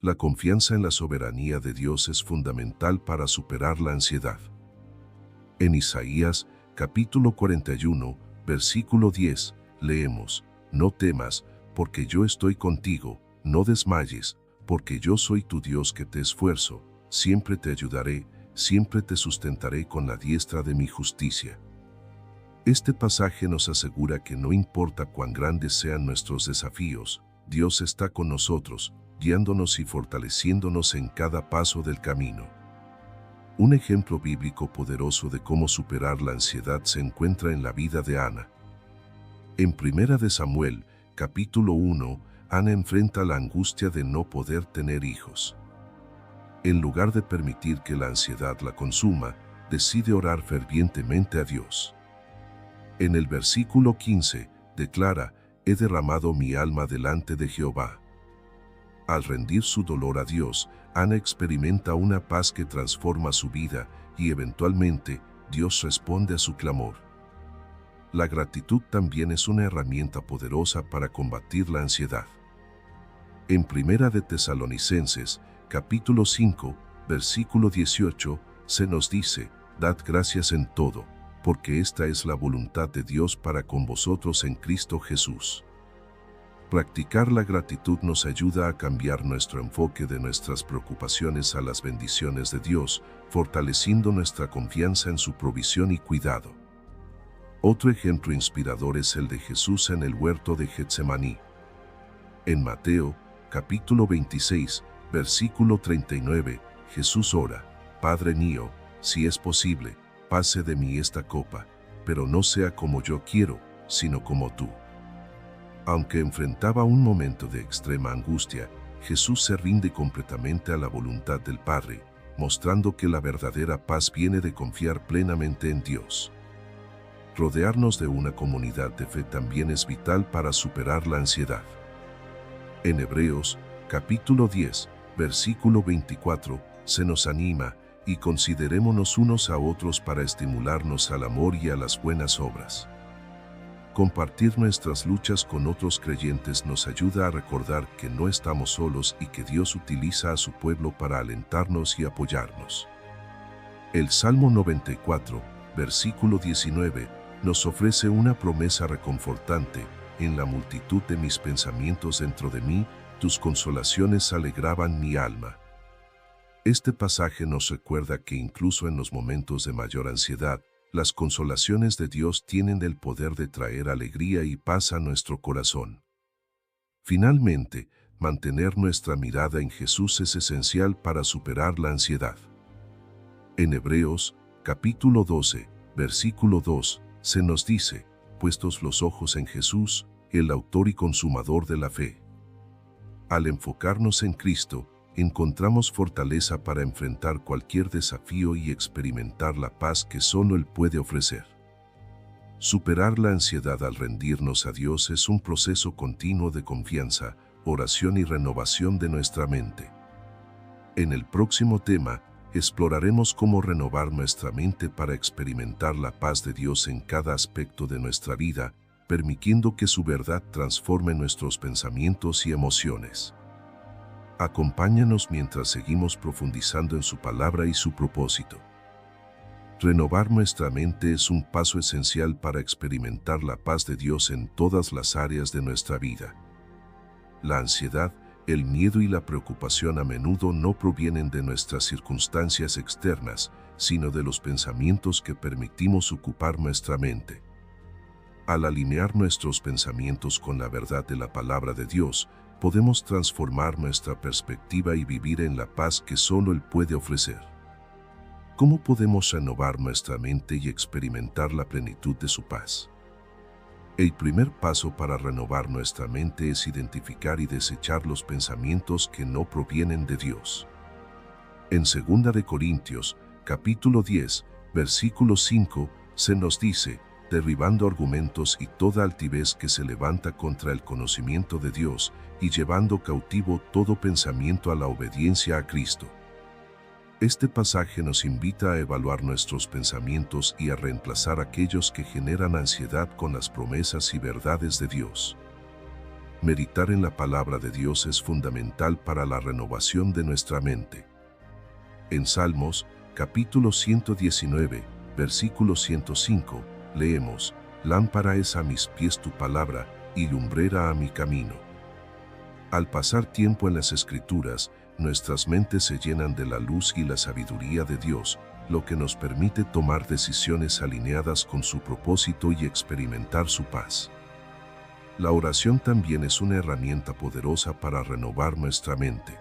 La confianza en la soberanía de Dios es fundamental para superar la ansiedad. En Isaías, capítulo 41, versículo 10, leemos: no temas, porque yo estoy contigo, no desmayes, porque yo soy tu Dios que te esfuerzo, siempre te ayudaré, siempre te sustentaré con la diestra de mi justicia. Este pasaje nos asegura que no importa cuán grandes sean nuestros desafíos, Dios está con nosotros, guiándonos y fortaleciéndonos en cada paso del camino. Un ejemplo bíblico poderoso de cómo superar la ansiedad se encuentra en la vida de Ana. En 1 de Samuel, capítulo 1, Ana enfrenta la angustia de no poder tener hijos. En lugar de permitir que la ansiedad la consuma, decide orar fervientemente a Dios. En el versículo 15, declara: he derramado mi alma delante de Jehová. Al rendir su dolor a Dios, Ana experimenta una paz que transforma su vida y eventualmente Dios responde a su clamor. La gratitud también es una herramienta poderosa para combatir la ansiedad. En 1 de Tesalonicenses, capítulo 5, versículo 18, se nos dice: dad gracias en todo, porque esta es la voluntad de Dios para con vosotros en Cristo Jesús. Practicar la gratitud nos ayuda a cambiar nuestro enfoque de nuestras preocupaciones a las bendiciones de Dios, fortaleciendo nuestra confianza en su provisión y cuidado. Otro ejemplo inspirador es el de Jesús en el huerto de Getsemaní. En Mateo, capítulo 26, versículo 39, Jesús ora: Padre mío, si es posible, pase de mí esta copa, pero no sea como yo quiero, sino como tú. Aunque enfrentaba un momento de extrema angustia, Jesús se rinde completamente a la voluntad del Padre, mostrando que la verdadera paz viene de confiar plenamente en Dios. Rodearnos de una comunidad de fe también es vital para superar la ansiedad. En Hebreos, capítulo 10, versículo 24, se nos anima: y considerémonos unos a otros para estimularnos al amor y a las buenas obras. Compartir nuestras luchas con otros creyentes nos ayuda a recordar que no estamos solos y que Dios utiliza a su pueblo para alentarnos y apoyarnos. El Salmo 94, versículo 19, nos ofrece una promesa reconfortante: en la multitud de mis pensamientos dentro de mí, tus consolaciones alegraban mi alma. Este pasaje nos recuerda que incluso en los momentos de mayor ansiedad, las consolaciones de Dios tienen el poder de traer alegría y paz a nuestro corazón. Finalmente, mantener nuestra mirada en Jesús es esencial para superar la ansiedad. En Hebreos, capítulo 12, versículo 2, se nos dice: puestos los ojos en Jesús, el autor y consumador de la fe. Al enfocarnos en Cristo, encontramos fortaleza para enfrentar cualquier desafío y experimentar la paz que solo Él puede ofrecer. Superar la ansiedad al rendirnos a Dios es un proceso continuo de confianza, oración y renovación de nuestra mente. En el próximo tema, exploraremos cómo renovar nuestra mente para experimentar la paz de Dios en cada aspecto de nuestra vida, permitiendo que su verdad transforme nuestros pensamientos y emociones. Acompáñanos mientras seguimos profundizando en su palabra y su propósito. Renovar nuestra mente es un paso esencial para experimentar la paz de Dios en todas las áreas de nuestra vida. La ansiedad, el miedo y la preocupación a menudo no provienen de nuestras circunstancias externas, sino de los pensamientos que permitimos ocupar nuestra mente. Al alinear nuestros pensamientos con la verdad de la palabra de Dios, podemos transformar nuestra perspectiva y vivir en la paz que solo Él puede ofrecer. ¿Cómo podemos renovar nuestra mente y experimentar la plenitud de su paz? El primer paso para renovar nuestra mente es identificar y desechar los pensamientos que no provienen de Dios. En 2 de Corintios, capítulo 10, versículo 5, se nos dice: derribando argumentos y toda altivez que se levanta contra el conocimiento de Dios, y llevando cautivo todo pensamiento a la obediencia a Cristo. Este pasaje nos invita a evaluar nuestros pensamientos y a reemplazar aquellos que generan ansiedad con las promesas y verdades de Dios. Meditar en la palabra de Dios es fundamental para la renovación de nuestra mente. En Salmos, capítulo 119, versículo 105, leemos: lámpara es a mis pies tu palabra, y lumbrera a mi camino. Al pasar tiempo en las Escrituras, nuestras mentes se llenan de la luz y la sabiduría de Dios, lo que nos permite tomar decisiones alineadas con su propósito y experimentar su paz. La oración también es una herramienta poderosa para renovar nuestra mente.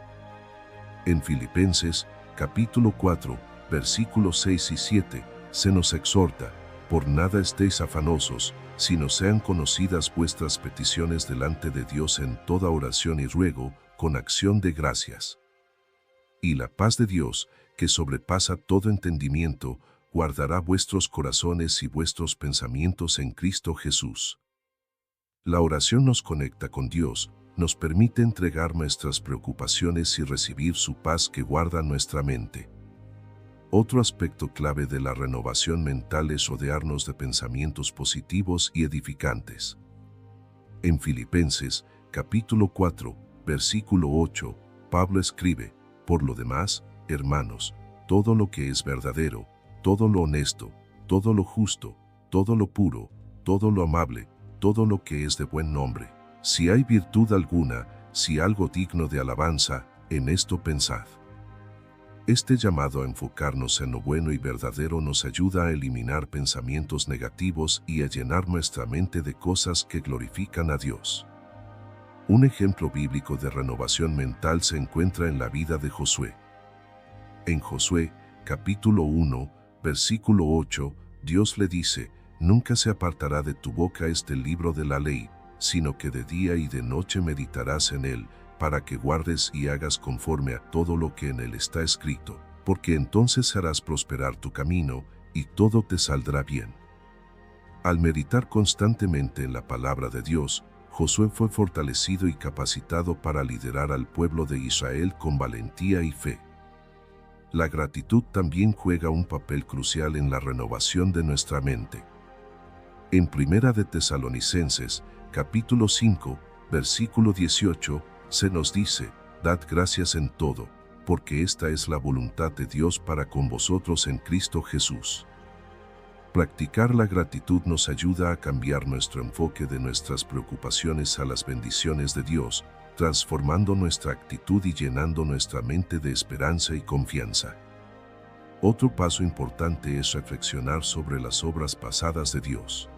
En Filipenses, capítulo 4, versículos 6 y 7, se nos exhorta: por nada estéis afanosos, sino sean conocidas vuestras peticiones delante de Dios en toda oración y ruego, con acción de gracias. Y la paz de Dios, que sobrepasa todo entendimiento, guardará vuestros corazones y vuestros pensamientos en Cristo Jesús. La oración nos conecta con Dios, nos permite entregar nuestras preocupaciones y recibir su paz que guarda nuestra mente. Otro aspecto clave de la renovación mental es rodearnos de pensamientos positivos y edificantes. En Filipenses, capítulo 4, versículo 8, Pablo escribe: por lo demás, hermanos, todo lo que es verdadero, todo lo honesto, todo lo justo, todo lo puro, todo lo amable, todo lo que es de buen nombre, si hay virtud alguna, si algo digno de alabanza, en esto pensad. Este llamado a enfocarnos en lo bueno y verdadero nos ayuda a eliminar pensamientos negativos y a llenar nuestra mente de cosas que glorifican a Dios. Un ejemplo bíblico de renovación mental se encuentra en la vida de Josué. En Josué, capítulo 1, versículo 8, Dios le dice: nunca se apartará de tu boca este libro de la ley, sino que de día y de noche meditarás en él, para que guardes y hagas conforme a todo lo que en él está escrito, porque entonces harás prosperar tu camino, y todo te saldrá bien. Al meditar constantemente en la palabra de Dios, Josué fue fortalecido y capacitado para liderar al pueblo de Israel con valentía y fe. La gratitud también juega un papel crucial en la renovación de nuestra mente. En 1 de Tesalonicenses, capítulo 5, versículo 18, se nos dice: dad gracias en todo, porque esta es la voluntad de Dios para con vosotros en Cristo Jesús. Practicar la gratitud nos ayuda a cambiar nuestro enfoque de nuestras preocupaciones a las bendiciones de Dios, transformando nuestra actitud y llenando nuestra mente de esperanza y confianza. Otro paso importante es reflexionar sobre las obras pasadas de Dios.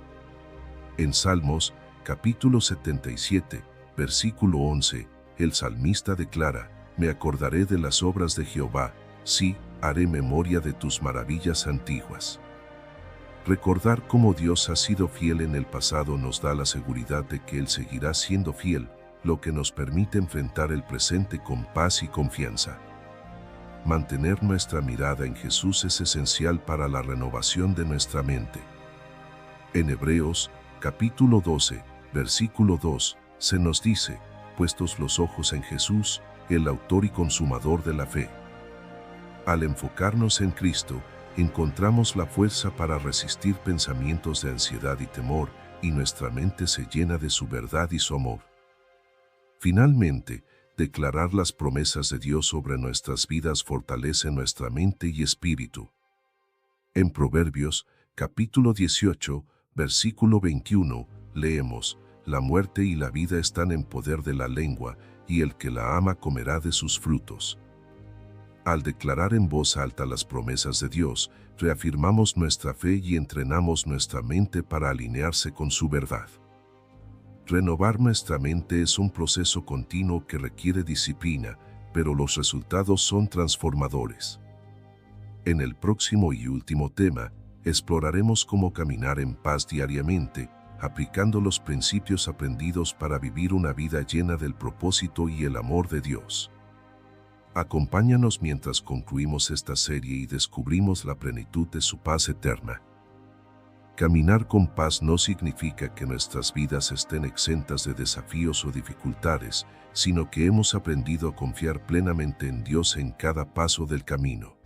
En Salmos, capítulo 77, versículo 11, el salmista declara: me acordaré de las obras de Jehová, sí, haré memoria de tus maravillas antiguas. Recordar cómo Dios ha sido fiel en el pasado nos da la seguridad de que Él seguirá siendo fiel, lo que nos permite enfrentar el presente con paz y confianza. Mantener nuestra mirada en Jesús es esencial para la renovación de nuestra mente. En Hebreos, capítulo 12, versículo 2, se nos dice: puestos los ojos en Jesús, el autor y consumador de la fe. Al enfocarnos en Cristo, encontramos la fuerza para resistir pensamientos de ansiedad y temor, y nuestra mente se llena de su verdad y su amor. Finalmente, declarar las promesas de Dios sobre nuestras vidas fortalece nuestra mente y espíritu. En Proverbios, capítulo 18, versículo 21, leemos: La muerte y la vida están en poder de la lengua, y el que la ama comerá de sus frutos. Al declarar en voz alta las promesas de Dios, reafirmamos nuestra fe y entrenamos nuestra mente para alinearse con su verdad. Renovar nuestra mente es un proceso continuo que requiere disciplina, pero los resultados son transformadores. En el próximo y último tema, exploraremos cómo caminar en paz diariamente, aplicando los principios aprendidos para vivir una vida llena del propósito y el amor de Dios. Acompáñanos mientras concluimos esta serie y descubrimos la plenitud de su paz eterna. Caminar con paz no significa que nuestras vidas estén exentas de desafíos o dificultades, sino que hemos aprendido a confiar plenamente en Dios en cada paso del camino.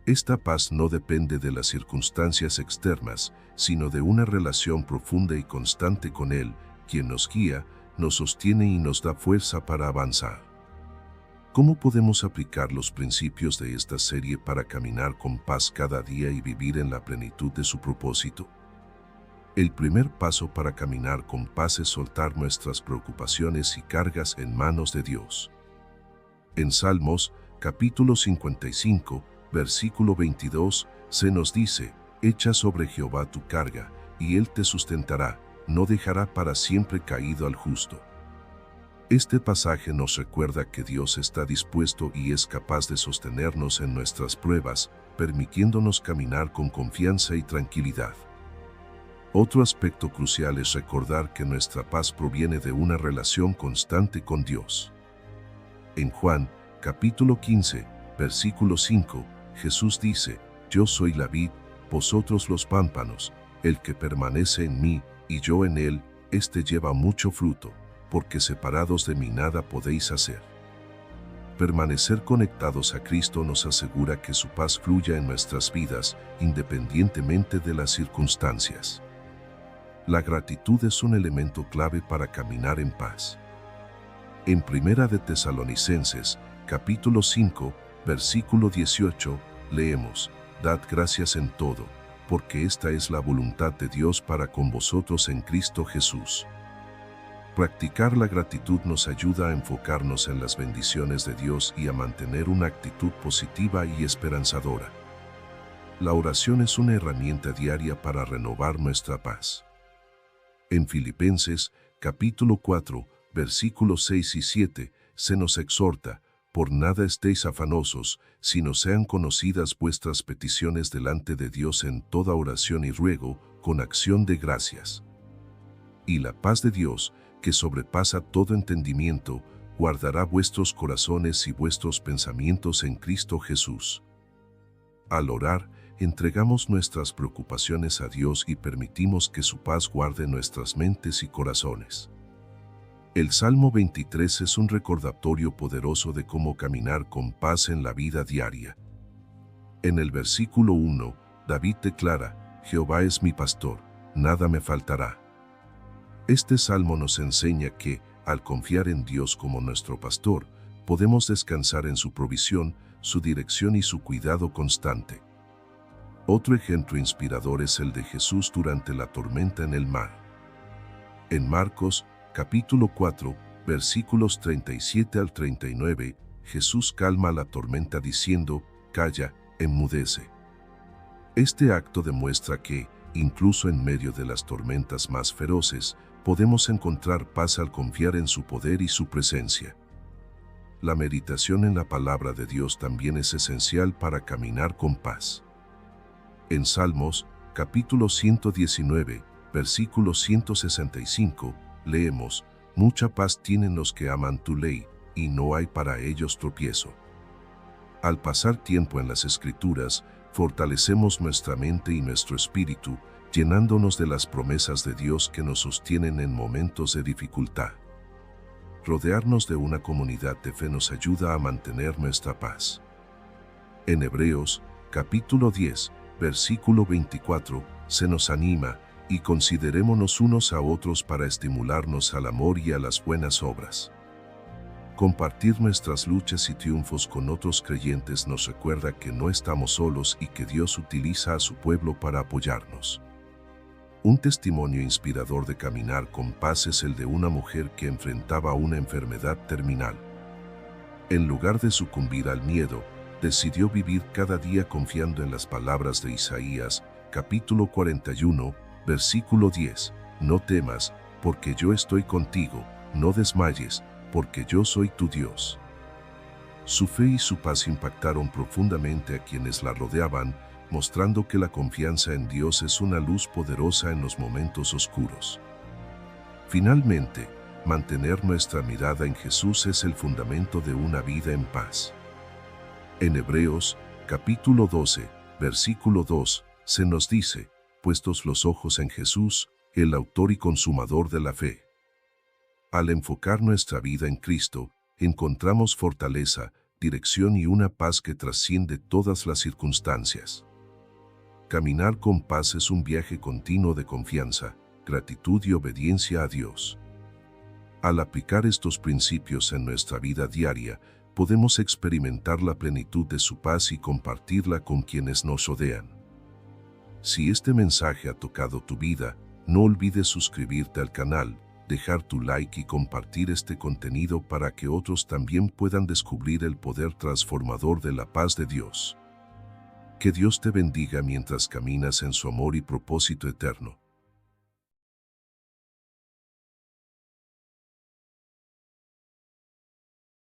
Esta paz no depende de las circunstancias externas, sino de una relación profunda y constante con Él, quien nos guía, nos sostiene y nos da fuerza para avanzar. ¿Cómo podemos aplicar los principios de esta serie para caminar con paz cada día y vivir en la plenitud de su propósito? El primer paso para caminar con paz es soltar nuestras preocupaciones y cargas en manos de Dios. En Salmos, capítulo 55, versículo 22, se nos dice: Echa sobre Jehová tu carga, y Él te sustentará, no dejará para siempre caído al justo. Este pasaje nos recuerda que Dios está dispuesto y es capaz de sostenernos en nuestras pruebas, permitiéndonos caminar con confianza y tranquilidad. Otro aspecto crucial es recordar que nuestra paz proviene de una relación constante con Dios. En Juan, capítulo 15, versículo 5, Jesús dice: Yo soy la vid, vosotros los pámpanos, el que permanece en mí, y yo en él, éste lleva mucho fruto, porque separados de mí nada podéis hacer. Permanecer conectados a Cristo nos asegura que su paz fluya en nuestras vidas, independientemente de las circunstancias. La gratitud es un elemento clave para caminar en paz. En Primera de Tesalonicenses, capítulo 5, versículo 18, leemos: Dad gracias en todo, porque esta es la voluntad de Dios para con vosotros en Cristo Jesús. Practicar la gratitud nos ayuda a enfocarnos en las bendiciones de Dios y a mantener una actitud positiva y esperanzadora. La oración es una herramienta diaria para renovar nuestra paz. En Filipenses, capítulo 4, versículos 6 y 7, se nos exhorta: Por nada estéis afanosos, sino sean conocidas vuestras peticiones delante de Dios en toda oración y ruego, con acción de gracias. Y la paz de Dios, que sobrepasa todo entendimiento, guardará vuestros corazones y vuestros pensamientos en Cristo Jesús. Al orar, entregamos nuestras preocupaciones a Dios y permitimos que su paz guarde nuestras mentes y corazones. El Salmo 23 es un recordatorio poderoso de cómo caminar con paz en la vida diaria. En el versículo 1, David declara: Jehová es mi pastor, nada me faltará. Este salmo nos enseña que, al confiar en Dios como nuestro pastor, podemos descansar en su provisión, su dirección y su cuidado constante. Otro ejemplo inspirador es el de Jesús durante la tormenta en el mar. En Marcos, capítulo 4, versículos 37 al 39, Jesús calma la tormenta diciendo: Calla, enmudece. Este acto demuestra que, incluso en medio de las tormentas más feroces, podemos encontrar paz al confiar en su poder y su presencia. La meditación en la palabra de Dios también es esencial para caminar con paz. En Salmos, capítulo 119, versículo 165, leemos: Mucha paz tienen los que aman tu ley, y no hay para ellos tropiezo. Al pasar tiempo en las Escrituras, fortalecemos nuestra mente y nuestro espíritu, llenándonos de las promesas de Dios que nos sostienen en momentos de dificultad. Rodearnos de una comunidad de fe nos ayuda a mantener nuestra paz. En Hebreos, capítulo 10, versículo 24, se nos anima, y considerémonos unos a otros para estimularnos al amor y a las buenas obras. Compartir nuestras luchas y triunfos con otros creyentes nos recuerda que no estamos solos y que Dios utiliza a su pueblo para apoyarnos. Un testimonio inspirador de caminar con paz es el de una mujer que enfrentaba una enfermedad terminal. En lugar de sucumbir al miedo, decidió vivir cada día confiando en las palabras de Isaías, capítulo 41, versículo 10. No temas, porque yo estoy contigo, no desmayes, porque yo soy tu Dios. Su fe y su paz impactaron profundamente a quienes la rodeaban, mostrando que la confianza en Dios es una luz poderosa en los momentos oscuros. Finalmente, mantener nuestra mirada en Jesús es el fundamento de una vida en paz. En Hebreos, capítulo 12, versículo 2, se nos dice, puestos los ojos en Jesús, el autor y consumador de la fe. Al enfocar nuestra vida en Cristo, encontramos fortaleza, dirección y una paz que trasciende todas las circunstancias. Caminar con paz es un viaje continuo de confianza, gratitud y obediencia a Dios. Al aplicar estos principios en nuestra vida diaria, podemos experimentar la plenitud de su paz y compartirla con quienes nos rodean. Si este mensaje ha tocado tu vida, no olvides suscribirte al canal, dejar tu like y compartir este contenido para que otros también puedan descubrir el poder transformador de la paz de Dios. Que Dios te bendiga mientras caminas en su amor y propósito eterno.